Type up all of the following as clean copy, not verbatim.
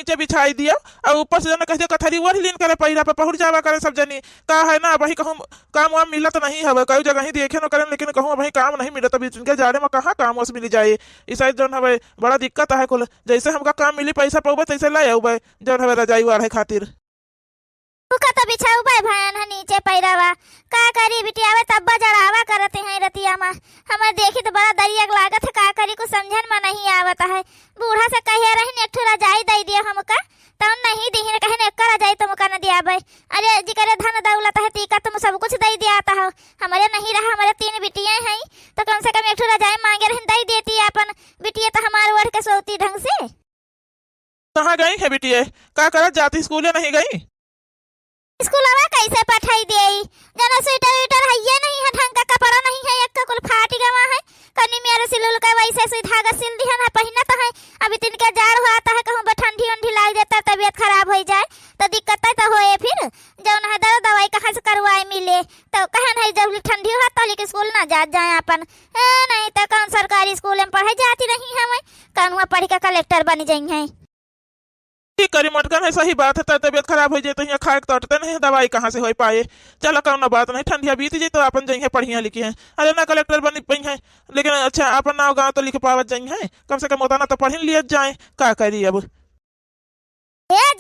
नीचे बिछाई दिया और ऊपर से जना कह दिया कथरी वही लीन करे पैरा पे पहुंच जावा करे सब जनी का है ना वही कहूँ काम वाम मिलत नहीं हवे कई जगह ही देखे न करें लेकिन कहूँ वही काम नहीं मिलत अभी इनके जाड़े में कहाँ काम उस मिल जाए इस जौन हवे बड़ा दिक्कत है कुल जैसे हमका काम मिली पैसा पाऊबे तैसे ले आऊबे जौन हवे रजाई वाले खातिर उका तो बिछाऊ बे भयान है नीचे पैरावा का करी बिटियावे तब्बा जड़ावा करते हैं रतिया में हमें देखी तो बड़ा दरिया लागत है का करी को समझन में नहीं आवत है बूढ़ा से कहिए रही एक ठो रजाई दे दिया हमका तो नहीं दी कहे एक रजाई तुमका न दिया भाई अरे जी करे धन दौलत है तीका तुम सब कुछ दे दिया था हमारे नहीं रहा हमारे 3 बिटियां हैं तो कम से कम एक ठो रजाई मांगे रही दे देती अपन बिटिया तो हमारे वर्ग के सोती ढंग से कहाँ गई है बिटिया का करत जाती स्कूल नहीं गई स्कूलवा कैसे पठाई देई जना स्वेटर वेटर है नहीं है ढंग का कपड़ा नहीं है एक कुल फाट गवा है कनी मेरे सिलुल का वैसे सुई धागा सिल दिहन है पहिना तो है अभी दिन के जाड़ हुआ आता है कहूं ठंडी उंडी लाग जाता तबीयत खराब हो जाए तो दिक्कत तो होए फिर जौन है दवाई कहां से करवाए मिले तो कहन है जब ठंडी हुआ तो लेके स्कूल ना जा जाए अपन नहीं तो कौन सरकारी स्कूल में पढ़ाई जाती नहीं है मैं कौन हुआ पढ़ के कलेक्टर बन जाई है करी मटकन है सही बात है तो तबियत खराब हो जाए तो यहाँ खाए तोटते नहीं दवाई कहाँ से हो पाए चलो कौन बात नहीं ठंडिया बीत जाए तो अपन जाइए पढ़िया लिखी है अरे ना कलेक्टर बनी पई है लेकिन अच्छा अपन नाव गाँव तो लिख पावत जाइए है कम से कम उतना तो पढ़ लिया जाए का करी अब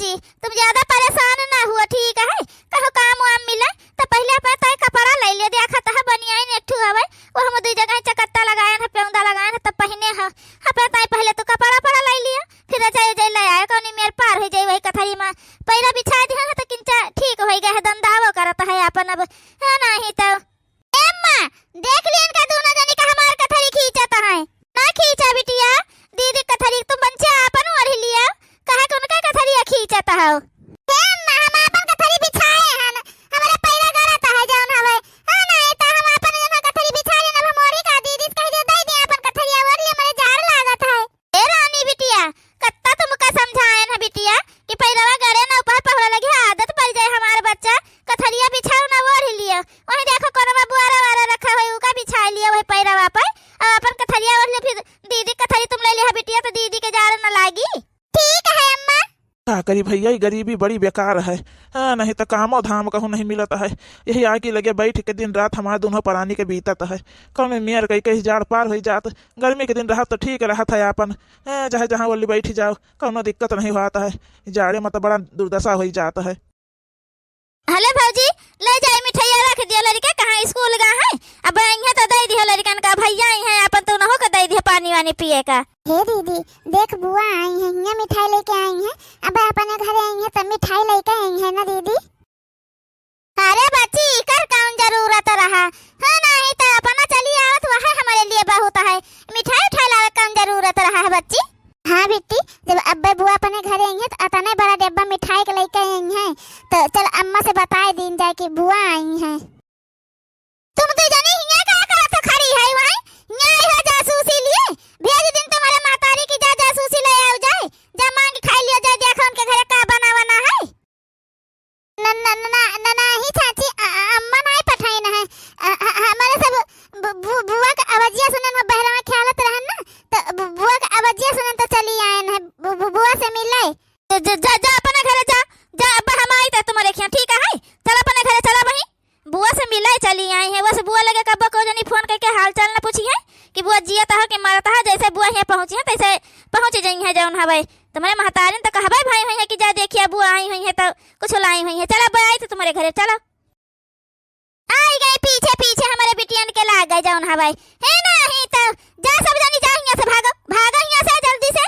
जी तुम ज्यादा परेशान ना हुआ ठीक है कहो काम वाम मिले तो पहले अपन तय कपड़ा ले ले देखा था बनिया ने ठू हवे वो हम दो जगह चकत्ता लगाए है पेंदा लगाए है तब पहने है अपन तय पहले तो कपड़ा पड़ा ले लिया फिर जाए जाए ले आए कौन मेर पार हो जाए वही कथरी में पैरा बिछा दिया तो किंचा ठीक हो गया है दंदावो करत है अपन अब है नहीं तो एम्मा देख लियन का दोनों जनी का हमार कथरी खींचता है ना खींचा बिटिया दीदी कथरी तुम बंचा अपन और ही लिया कहे कौन का कथरिया खींचता है एम्मा हम अपन कथरी बिछाए हन हमारे पैरा गरत है जौन हवे हां नहीं तो हम अपन जना कथरी बिछा लेना हमोरी का दीदी कह दे दे दे अपन कथरिया और ले हमारे जार लागत है ए रानी बिटिया कत्ता तुमका समझाएन है बिटिया कि पैरावा गरे ना ऊपर पहरा लगे आदत पड़ जाए हमारे बच्चा कथरिया बिछाओ ना और ही लिया वही देखो कोरमा बुआरा वाला रखा है उका बिछा लिया वही पैरावा पर अब अपन कथरिया और ले फिर दीदी कथरी तुम ले लिया बिटिया तो दीदी के जार ना लागी ठीक है अम्मा क्या करी भैया ये गरीबी बड़ी बेकार है हाँ नहीं तो कामो धाम कहूँ नहीं मिलता है यही आके लगे बैठ के दिन रात हमारे दोनों प्राणी के बीतत है कौन मेयर कहीं कहीं जाड़ पार हो जात गर्मी के दिन रहा तो ठीक रहता है अपन चाहे जहाँ वाली बैठ जाओ कौनो दिक्कत नहीं होता है जाड़े में तो बड़ा दुर्दशा हो जाता है हेलो भौजी ले जाए मिठाइया रख दिया लड़का कहाँ स्कूल गा है अब यहाँ तो दे दिया लड़कन का भैया है अपन तो न हो के दे दिया पानी वानी पिए का हे दीदी देख बुआ आई है यहाँ मिठाई लेके आई है अब अपने घर आई है तो मिठाई लेके आई है ना दीदी अरे बच्ची कर कौन जरूरत रहा हाँ नहीं तो अपना चली आवत वह हमारे लिए बहुत है मिठाई उठा लावे कौन जरूरत रहा है बच्ची हाँ बेटी जब अब्बे बुआ अपने घर आई है तो अतने बड़ा डिब्बा मिठाई के लेके आई है तो चल अम्मा से बताए दिन जाए कि बुआ आई है तुम तो जाने हिया का करत खड़ी है वहां हिया है जासूसी लिए भेज दिन तुम्हारे मातारी की जा जासूसी ले आओ जाए जा मांग खा लियो जाए देखो उनके घर का बनावना है न नहीं चाची अम्मा नहीं पठाई ना है हमारे सब बुआ का आवाजिया सुनन में बहरा में ख्यालत रहन ना तो बुआ का आवाजिया सुनन तो चली आयन है बुआ से मिले जा जा अपने घर जा जा अब हम आई तो तुम्हारे यहाँ ठीक है चल अपने घर चला वहीं बुआ से मिले चली आई है बस बुआ लगे कब को जनी फोन करके हाल चाल ना पूछी है कि बुआ जिया है कि मरता है जैसे बुआ यहाँ पहुंची है तैसे पहुंच जाई है जौन हवे तुम्हारे महतारिन तो कहबे भाई हुई है कि जा देखिए बुआ आई हुई है तो कुछ लाई हुई है चला बुआ आई तो तुम्हारे घरे चलो आई गए पीछे पीछे हमारे बिटियन के लाग गए जौन हवे है ना ही तो जा सब जनी जा यहाँ से भागो भागो यहाँ से जल्दी से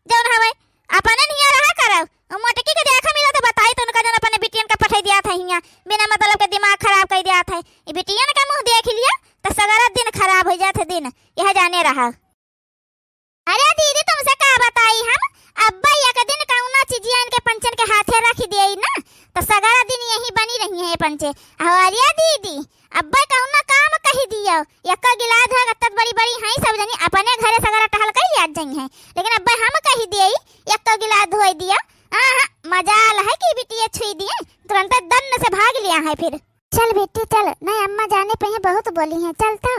जौन हवे अपने नहीं रहा करो मोटकी के देखा मिला तो बताई तो उनका जन अपने बिटियन का पठाई दिया था यहाँ बिना मतलब के दिमाग खराब कर दिया था ये बिटियन का मुंह देख लिया तो सगरा दिन खराब हो जाते दिन यह जाने रहा अरे दीदी तुमसे क्या बताई हम अब्बा एक दिन कौना चीजिया इनके पंचन के हाथे रख दिए ना तो सगरा दिन यही बनी रही है पंचे हरिया दीदी अब्बा कौना काम कही दियो एक गिलास है तत बड़ी बड़ी है सब जनी अपने घरे सगरा टहल कर याद जाई है लेकिन अब्बा हम कही दिए एक गिलास धोई दिया मजाल है कि बिटिया छुई दिए तुरंत दन से भाग लिया है फिर चल बेटी चल नहीं अम्मा जाने पे बहुत बोली है चल तो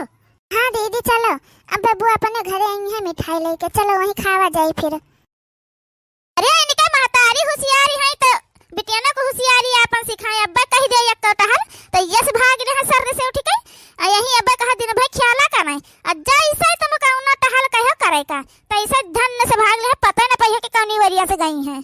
हाँ दीदी चलो अब बुआ अपने घरे आई है मिठाई लेके चलो वहीं खावा जाए फिर अरे इनका माता होशियारी है तो बिटिया को होशियारी अपन सिखाए। अब्बा कह दे एक टहल तो यस भाग रहे सर से उठ के यही अब्बा कहा दिन भाई ख्याला का नहीं जैसे तुम कौना टहल कहो करे का तैसे धन से भाग ले पता न पई कि कौनी वरिया से गई है।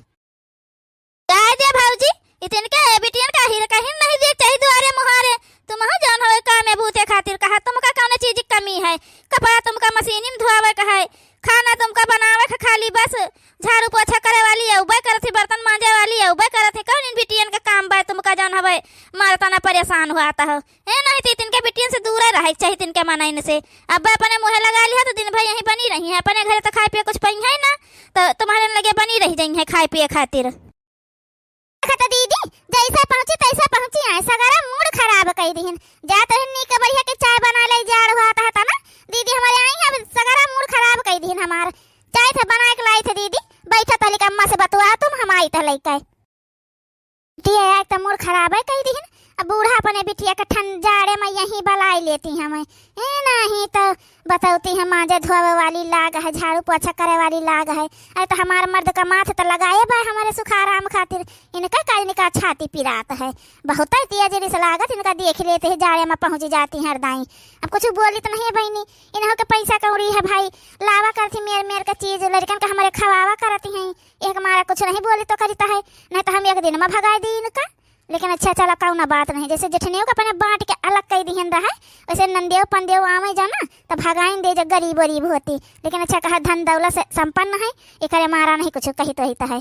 कह दे भौजी इतन के बिटियन का हीर कहीं नहीं दे चाहिए दुआरे मुहारे तुम हो जान हो का में भूते खातिर कहा तुमका कौन चीज की कमी है। कपड़ा तुमका मशीन में धोआवे का है, खाना तुमका बनावे का खाली बस झाड़ू पोछा करे वाली है उबे करत बर्तन मांजे वाली है उबे करत है कौन इन बिटियन का काम बा तुमका जान हवे मारता ना परेशान हुआता हो है नहीं तो तिनके बिटियन से दूर रहे चाहिए तिनके मनाइन से। अब अपने मुँह लगा लिया तो दिन भर यहीं बनी रही है अपने घर तो खाए पिए कुछ पई है ना तो तुम्हारे लगे बनी रही जाई है खाए पिए खातिर। तो दीदी जैसा पहुंची तैसा पहुंची है सगरा मूड खराब कर दीन जा तो नी के बढ़िया के चाय बना ले जाड़ हुआ था ना दीदी हमारे आई है सगरा मूड खराब कर दीन हमार चाय था बना के लाई थे दीदी बैठा तली का अम्मा से बतवा तुम हम आई था लेके दिया एक तो मूड खराब है कह दीन। अब बूढ़ा अपने बिटिया के ठंड जाड़े में यहीं बलाई लेती हमें है नहीं तो बताती है मांजे धोवे वाली लाग है झाड़ू पोछा करे वाली लाग है। अरे तो हमारे मर्द का माथ तो लगाए बा हमारे सुखाराम खातिर इनका काज निका छाती पिरात है बहुत तेजरी से लागत इनका देख लेते हैं जाड़े में पहुंच जाती है हरदाई। अब कुछ बोली तो नहीं है बहनी इन्हों के पैसा कौड़ी है भाई लावा करती मेर का चीज लड़कन का हमारे खवावा करती हैं एक हमारा कुछ नहीं बोली तो करता है नहीं तो हम एक दिन में भगा दी इनका। लेकिन अच्छा चला कौना बात नहीं जैसे जेठनियों का अपने बांट के अलग कह दिहन रहा है वैसे नंदेव पंदेव आवे जाना तो भगाइन दे जो गरीब वरीब होती लेकिन अच्छा कहा धन दौलत से संपन्न है एक मारा नहीं कुछ कही तो ही है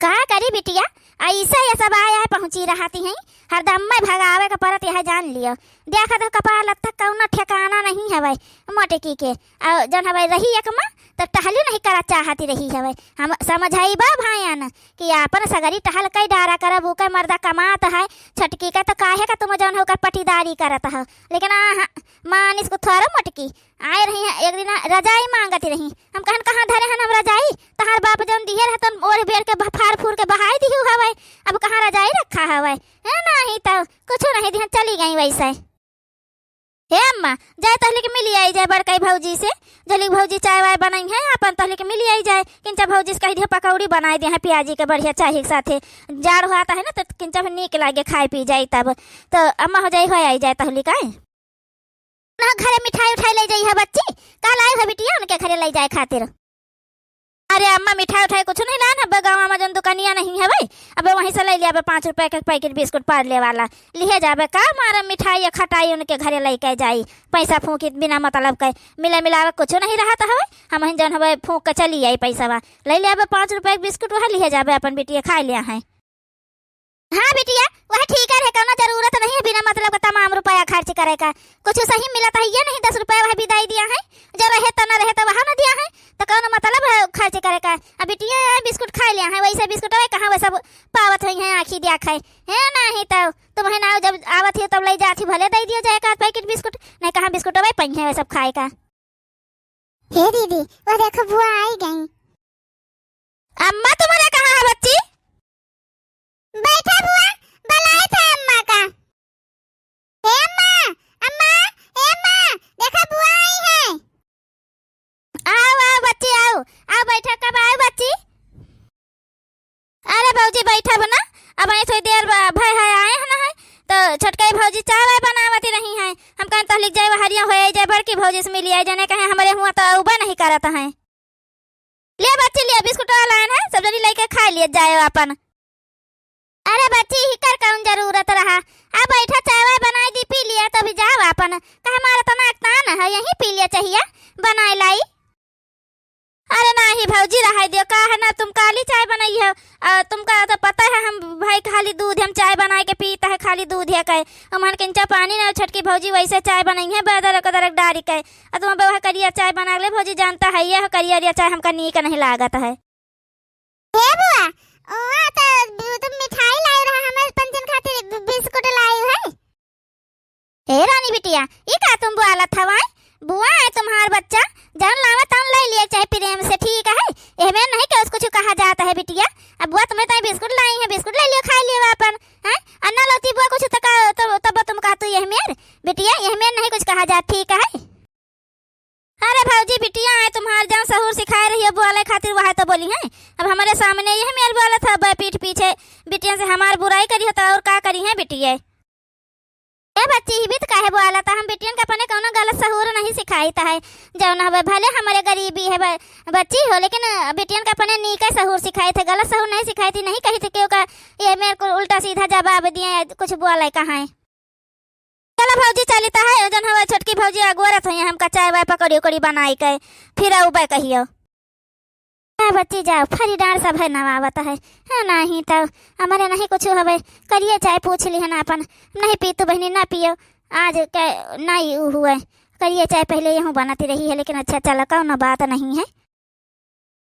का करी बिटिया ऐसा ये सब आया है पहुंची रहती है हरदम में भगावे का परत यह जान लियो देखा तो कपड़ा लत्ता कौना ठिकाना नहीं है भाई मोटकी के जन हवे रही एक माँ तो टहली नहीं करा चाहती रही है हम समझाई बा भाईन कि अपन सगरी टहल कई डारा करब ऊ मर्दा कमात है छटकी का तो काहे का तुम जौन होकर पटीदारी करत हो लेकिन मानिस को थोड़ा मोटकी आए रही है एक दिन रजाई मांगती रही हम कहन कहाँ धरे हन हम रजाई तहार बाप जौन दिए रहे तुम ओढ़ बेर के फाड़ फूर के बहाई दिहु हवे अब कहाँ रजाई रखा हवे है नहीं तो कुछ नहीं ध्यान चली गई वैसे। हे अम्मा जाए तहले के मिली आई जाए बड़काई भौजी से जली भौजी चाय वाय बनाई है अपन तहले के मिली आई जाए किंचा भौजी से कह दिया पकौड़ी बनाए दिए हैं प्याजी के बढ़िया चाय के साथे जाड़ हुआता है ना तो किंचा नीक लागे खाए पी जाए तब तो अम्मा हो जाए हो आई जाए तहली का घरे मिठाई उठाई ले जाई है बच्ची कल आई है बिटिया उनके घरे ले जाए खातिर। अरे अम्मा मिठाई उठाई कुछ नहीं लान अब गाँव में जन दुकानिया नहीं है भाई अब वहीं से ले लिया 5 रुपए का पैकेट बिस्कुट पार्ले वाला लिए जाबे का मारा मिठाई या खटाई उनके घरे लेके जाई पैसा फूकी बिना मतलब के मिलावे कुछ नहीं रहा था हम जन हवे फूक के चली आई पैसा ले लिया 5 रुपए का बिस्कुट वह लिए जाबे अपन बिटिया खा लिया है। हाँ बिटिया वह ठीक है कौना जरूरत नहीं है बिना मतलब का तमाम रुपया खर्च करे का कुछ सही मिला था ये नहीं 10 रुपया वह विदाई दिया है जो रहे तो न रहे तो वहाँ न दिया है तो कौन मतलब है खर्च करे का। अब बिटिया बिस्कुट खा लिया है वैसे बिस्कुट कहाँ वह सब पावत हुई है आँखी दिया खाए है नहीं तो तुम है ना जब आवत है तब ले जाती भले दे दिया जाए का पैकेट बिस्कुट नहीं कहाँ बिस्कुट वही पई है वह सब खाए का। हे दीदी वो देखो बुआ आई गई। अम्मा तुम्हारा कहाँ है बच्ची बैठा बुआ बुलाए थे अम्मा का। हे अम्मा अम्मा हे अम्मा देखा बुआ आई है। आओ आओ बच्ची आओ आओ बैठा कब आओ बच्ची। अरे भौजी बैठा बना अब आई थोड़ी देर भाई है आए हैं ना है तो छोटकाई भौजी चाय बनावती नहीं है हम कहते तो लिख जाए हरिया हो जाए बड़की भौजी से मिली आई जाने कहे हमारे हुआ तो उबा नहीं करता है ले बच्ची लिया बिस्कुट वाला है सब जनी लेके खा लिए जाए अपन। अरे बच्ची ही कर कौन जरूरत रहा अब बैठा चाय बनाई दी पी लिया तो भी जाओ अपन कहा हमारा तो नाकतान है यही पी लिया चाहिए बनाई लाई। अरे नहीं भौजी रहा दियो का है ना तुम काली चाय बनाई है तुमका तो पता है हम भाई खाली दूध हम चाय बना के पीता है खाली दूध है कहे हमारे किंचा पानी ना छटकी भौजी वैसे चाय बनाई है बदरक कदरक डारी के तुम वह करिया चाय बना ले भौजी जानता है यह करिया चाय हमका नीक नहीं लागत है। हे बुआ तो तुम मिठाई लाई रहा हमारे पंचन खातिर बिस्कुट लाई है। हे रानी बिटिया ये का तुम बुआ ला था बुआ है तुम्हार बच्चा जान लावा तन ले लिया चाहे प्रेम से ठीक है एहमे नहीं कि उसको कुछ कहा जाता है बिटिया। अब बुआ तुम्हें तो बिस्कुट लाई है बिस्कुट ले लियो खा लियो अपन हैं अन्ना लोती बुआ कुछ तब तुम कहा तू यह मेर बिटिया यह मेर नहीं कुछ कहा जाता ठीक है। अरे भौजी बिटिया है तुम्हारे जहाँ सहूर सिखाए रही है बोले खातिर वह तो बोली है। अब हमारे सामने यही मेरे बोला था पीठ पीछे बिटिया से हमार बुराई करी है तो और का करी है बिटिया। ए बच्ची ही भी तो काहे बोला था, हम बिटियन के अपने कौनो गलत सहूर नहीं सिखाई था है। जौन हवे भले हमारे गरीबी है बच्ची हो, लेकिन बिटियन के अपने नीके सहूर सिखाए थे, गलत सहूर नहीं सिखाई थी। नहीं कही थी क्यों का ये मेरे को उल्टा सीधा जवाब दिए कुछ बोला कहाँ है। चलो भौजी चलता है जन हवा छोटकी भौजी अगोरत है हम चाय वाय पकड़ी उकड़ी बनाई के फिर उबे कहियो। बच्ची जाओ फरी डांड सब है नवावत है नहीं तो हमारे नहीं कुछ हवे करिए चाय पूछ ली है ना अपन नहीं पी तो बहनी ना पियो आज के नहीं हुए करिए चाय पहले यूँ बनाती रही है लेकिन अच्छा चला कौन बात नहीं है।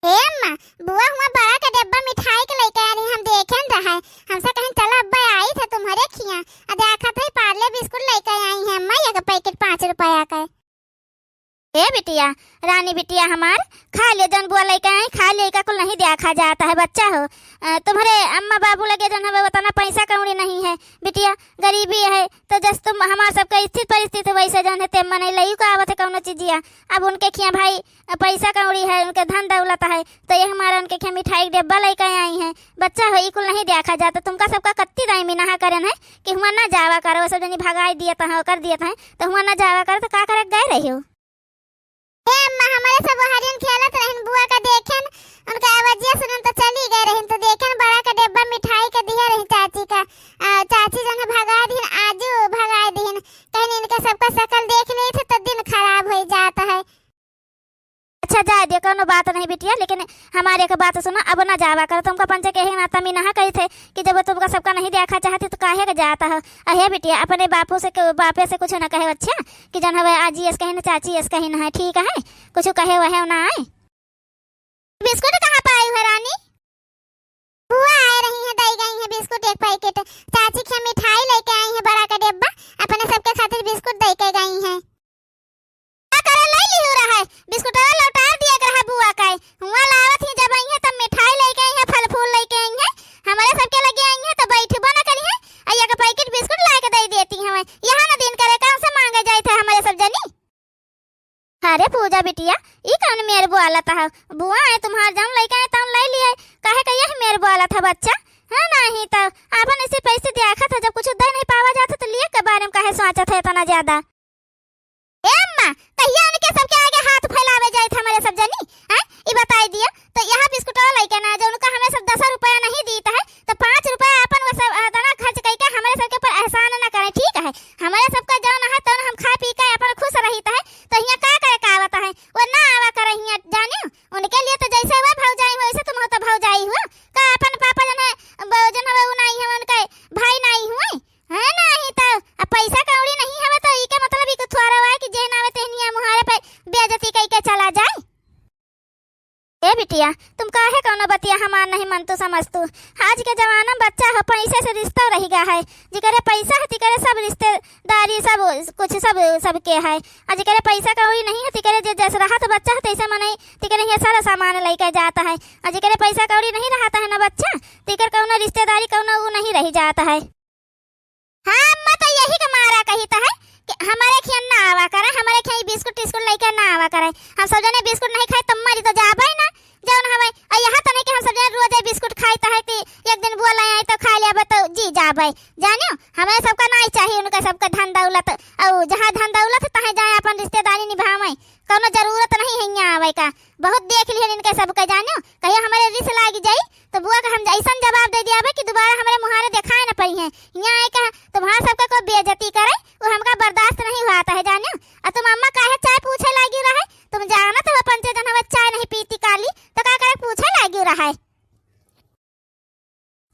हे अम्मा बुआ हुआ बड़ा का डब्बा मिठाई के लेके आ रही हम देखें रहा हमसे कहीं चला अब्बा आई थे तुम्हारे खिया देखा था पार्ले बिस्कुट लेके आई है अम्मा ये का पैकेट 5 रुपया का। ए बिटिया रानी बिटिया हमार खा ले जन बुआ लेके आई खा ले का कुल नहीं देखा जाता है बच्चा हो। तुम्हारे अम्मा बाबू लगे जन हमें बताना पैसा कौड़ी नहीं है बिटिया गरीबी है तो जस तुम हमार सबका स्थित परिस्थिति वैसे जन है तेम नहीं लई का आवत है कौनो चीजिया। अब उनके खिया भाई पैसा कौड़ी है उनके धन दौलत है तो ये हमारा उनके खिया मिठाई डब्बा लेके आई है बच्चा हो कुल नहीं देखा जाता। तुमका सबका कत्ती दाई में नहा करन है कि हुआ ना जावा करो सब जनी भगाई दिए था कर दिए था तो हुआ ना जावा करो तो का करे गए रही हो। अम्मा हमारे सब हरियन खेलत रहन बुआ का देखेन उनका आवाजिया सुनन तो चली गए रहन तो देखेन बड़ा का डब्बा मिठाई का दिया रही चाची का चाची जन भगा दिन आजू भगा दिन कहीं इनका सबका शकल देख नहीं थे तो दिन खराब हो जाता है। अच्छा जा दे कोनो बात नहीं बिटिया लेकिन हमारे का बात सुनो अब ना जावा कर तुमका पंचे के नाता में नहा कही थे कि जब तुमका सबका नहीं देखा चाहती तो काहे का जाता है। अहे बिटिया अपने बापे से कुछ ना कहे अच्छा कि जन हवे आजी एस कहे ना चाची एस कहे ना है ठीक है कुछ कहे वह ना आए। बिस्कुट कहाँ पे आई है रानी? बुआ आ रही है दई गई है बिस्कुट 1 पैकेट चाची के मिठाई लेके आई है बड़ा का डब्बा अपने सबके खातिर बिस्कुट दे के गई है। बिस्कुट लौटा दिया कर बुआ का हुआ लावत ही जब आई है तब मिठाई लेके आई है फल फूल लेके आई है हमारे सबके लगे आई है तो बैठबो ना करी है अय्या का पैकेट बिस्कुट ला के दे देती है यहाँ ना दिन करे कौन से मांगे जाए थे हमारे सब जनी। अरे पूजा बिटिया ई कौन मेरे बुआला था बुआ है तुम्हारे जम लेके आए तब ले लिए काहे का यही मेरे बुआला था बच्चा है नहीं तो आपन इसे पैसे देखा था जब कुछ दे नहीं पावा जाता तो लिए के बारे में काहे सोचा था इतना ज्यादा। ए अम्मा कहिया उनके सबके आगे हाथ फैलावे जाए थे हमारे सब जनी हैं ई बताई दिया तो यहाँ बिस्कुट लेके ना जो उनका हमें सब 10 रुपया नहीं दीता है तो 5 रुपया अपन वो सब दाना खर्च करके हमारे सबके ऊपर एहसान ना करें ठीक है। हमारे सबका जो ना है तो हम खा पी के अपन खुश रहता है तो यहाँ का करे का आवता है वो ना आवा करे यहाँ जाने उनके लिए तो जैसे वो भाव जाई वैसे तुम हो तो भाव जाई हो का अपन पापा जन है वो नहीं है उनके भाई नहीं हुए है नहीं तो पैसा कौड़ी नहीं है तो ई के मतलब ई थोड़ा है कि जे ना आवे तेनिया मुहारे पे बेइज्जती कई के चला जाए। ए बिटिया तुम काहे कोनो बतिया हमार नहीं मन तो समझ तू आज के जमाना में बच्चा हो पैसे से रिश्ता रह गया है जिकरे पैसा है तिकरे सब रिश्तेदारी सब कुछ सबके है आज जिकरे पैसा कौड़ी नहीं है तिकरे जैसे रहा तो बच्चा है तैसे मने तिकरे ये सारा सामान लेके जाता है आज जिकरे पैसा कौड़ी नहीं रहता है ना बच्चा तिकर कौनो रिश्तेदारी कौनो वो नहीं रह जाता है। हाँ अम्मा तो यही का मारा कहता है कि हमारे खियन ना आवा करे हमारे खिया बिस्कुट टिस्कुट लेके ना आवा करे हम सब जने बिस्कुट नहीं खाए तुम मरी तो जाबे ना जौन हवे यहाँ तो नहीं कि हम सब जने रोज बिस्कुट खाईता है कि एक दिन बुआ लाई आई तो खा लिया तो जी जाबे जानियो हमें सबका नहीं चाहिए उनका सबका धन दौलत और जहाँ धन दौलत तहाँ जाए अपन रिश्तेदारी निभावे कोनो जरूरत नहीं है यहाँ आवे का बहुत देख लिए इनके सबका जानियो कहियो हमारे रिस लाग जाई तो बुआ का हम ऐसा जवाब दे दिया कि दोबारा हमारे मुहारे दिखाए ना पड़ी है यहाँ आए का तुम्हारा सबका कोई बेइज्जती करे वो हमका बर्दाश्त नहीं हुआ है जानियो। और तुम अम्मा काहे चाय पूछे लागी रहा है तुम जाना तो पंचे जन हमें चाय नहीं पीती काली तो का करे पूछे लागी रहा है।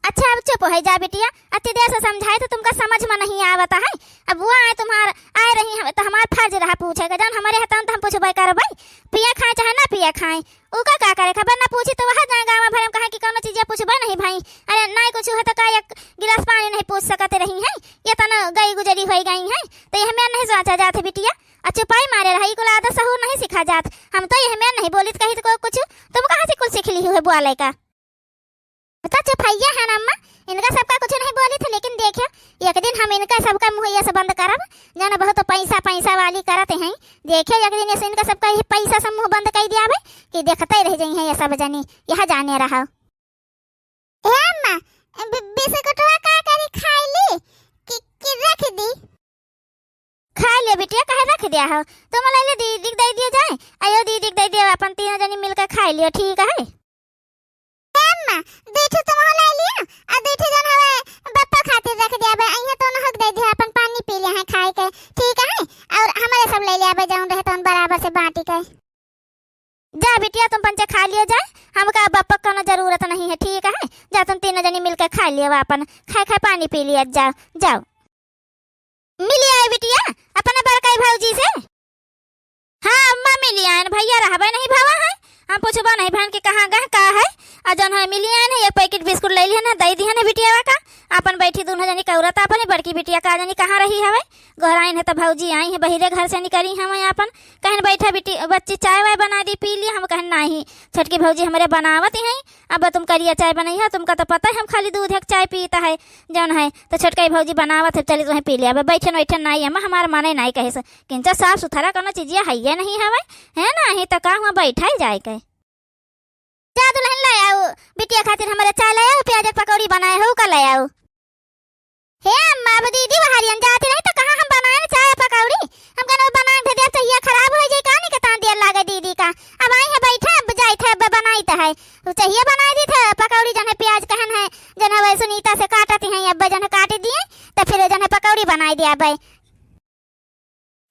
अच्छा अब चुप हो जा बिटिया अति देर से समझाए तो तुमका समझ में नहीं आवता है। अब बुआ आए तुम्हार आए रही है तो हमारा फर्ज रहा पूछेगा जन हमारे हतान तो हम पूछबे करबै पिया खाए चाहे ना पिया खाए उका का करे खबर ना पूछी तो वह जाए गाँव भर में कहा कि कोनो चीज पूछबे नहीं भाई अरे नहीं कुछ है तो का एक गिलास पानी नहीं पूछ सकते रही है ये तो ना गई गुजरी हो गई है तो ये हमें नहीं सोचा जाते बिटिया चुपाई मारे रही को आदत सहूर नहीं सिखा जात हम तो ये हमें नहीं बोली कही तो कुछ तुम कहाँ से कुछ सीख ली है बुआ लेका बता चुपैया है ना अम्मा इनका सबका कुछ नहीं बोली थी, लेकिन देखियो एक दिन हम इनका सबका मुहैया से बंद करब। जाना बहुत पैसा पैसा वाली करते हैं। देखियो एक दिन ऐसे इनका सबका ही पैसा से मुंह बंद कर दिया कि देखते रह जाई है ये सब जनी यहाँ जाने रहा। ए अम्मा बिस्कुटवा का करी खाई ली कि रख दी? खा ले बिटिया, कहे रख दिया हो? तुम ले ले दीदी दे दिया जाए। आयो दीदी दे दिया, अपन तीनों जनी मिलकर खा लियो, ठीक है? अम्मा देखो तुम ले लिया आ देखो जन हवे बप्पा खातिर रख दिया बे। अइया तो न हक दे दिया, अपन पानी पी ले हैं खाए के, ठीक है? और हमारे सब ले लिया बे, जाऊं रहे तो बराबर से बांटी के। जा बिटिया तुम पंचे खा लियो जाए, हमका बप्पा का न जरूरत नहीं है, ठीक है? जा तुम तीनों जनी मिलकर खा लियो, अपन खाए खाए पानी पी लिया। जाओ जाओ मिली आए बिटिया अपने बड़काई भौजी से। हाँ अम्मा मिली आए, भैया रहबे नहीं भावा है। हम पूछबा नहीं बहन के कहाँ गए का है। आ जन है मिली आए ना, एक पैकेट बिस्कुट ले लिया ना, दे दिया ना बिटिया का। अपन बैठी दोनों जनी कौरत, अपन बड़की बिटिया का जनी कहाँ रही हवे। घर आई है तो भौजी आई है, बहिरे घर से निकली हम अपन। कहन बैठा बेटी बच्ची चाय वाय बना दी पी लिया। हम कहन नहीं छोटकी भौजी हमारे बनावत है, अब तुम करिए चाय बनाई है, तुमका तो पता है हम खाली दूध एक चाय पीता है जौन है। तो छोटका भौजी बनावत है, चली तुम्हें पी लिया। अब बैठन वैठन नहीं अम्मा हमारा माने नहीं कहे से, किंचा साफ सुथरा कोनो चीजिया है नहीं हवे, है ना? ही तो का हुआ बैठा ही जाए के। जा दुल्हन ले आओ बिटिया खातिर हमारे चाय ले आओ, प्याज पकौड़ी बनाए हो का ले आओ। हे अम्मा अब दीदी बहारियन जाती नहीं तो कहाँ हम बनाए चाय पकौड़ी? हम कहना बना के दिया तो ये खराब हो जाए, कहां के तान दिया लागे दीदी का। अब आई है बैठे, अब जाई थे बनाई तो है तो चाहिए बनाई दी थे पकौड़ी। जन है प्याज कहन है जन है सुनीता से काटती है, अब जन काट दिए तो फिर जन है पकौड़ी बनाई दिया भाई।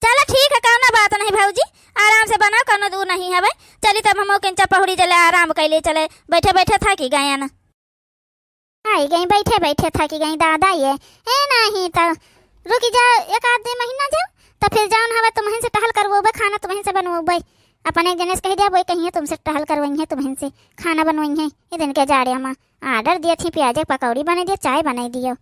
चलो ठीक है, कौनो बात नहीं भौजी, आराम से बनाओ, कौनो दूर नहीं है भाई। चली तब हम किंचा पहुड़ी चले आराम कैले, चले बैठे बैठे थकी गए ना। आई गई बैठे बैठे थकी गई दादा ये है नहीं तो रुकी जाओ एक आध दो महीना जाओ तो फिर जाओ हवा तुम्हें से टहल करवोबे, खाना तुम्हें से बनवोबे। अपन एक जने से कह दिया वही कहीं तुमसे टहल करवाई है, तुम्हें से खाना बनवाई है। ये दिन के जाड़े में ऑर्डर दिए थी, प्याज पकौड़ी बना दिया, चाय बनाई दियो।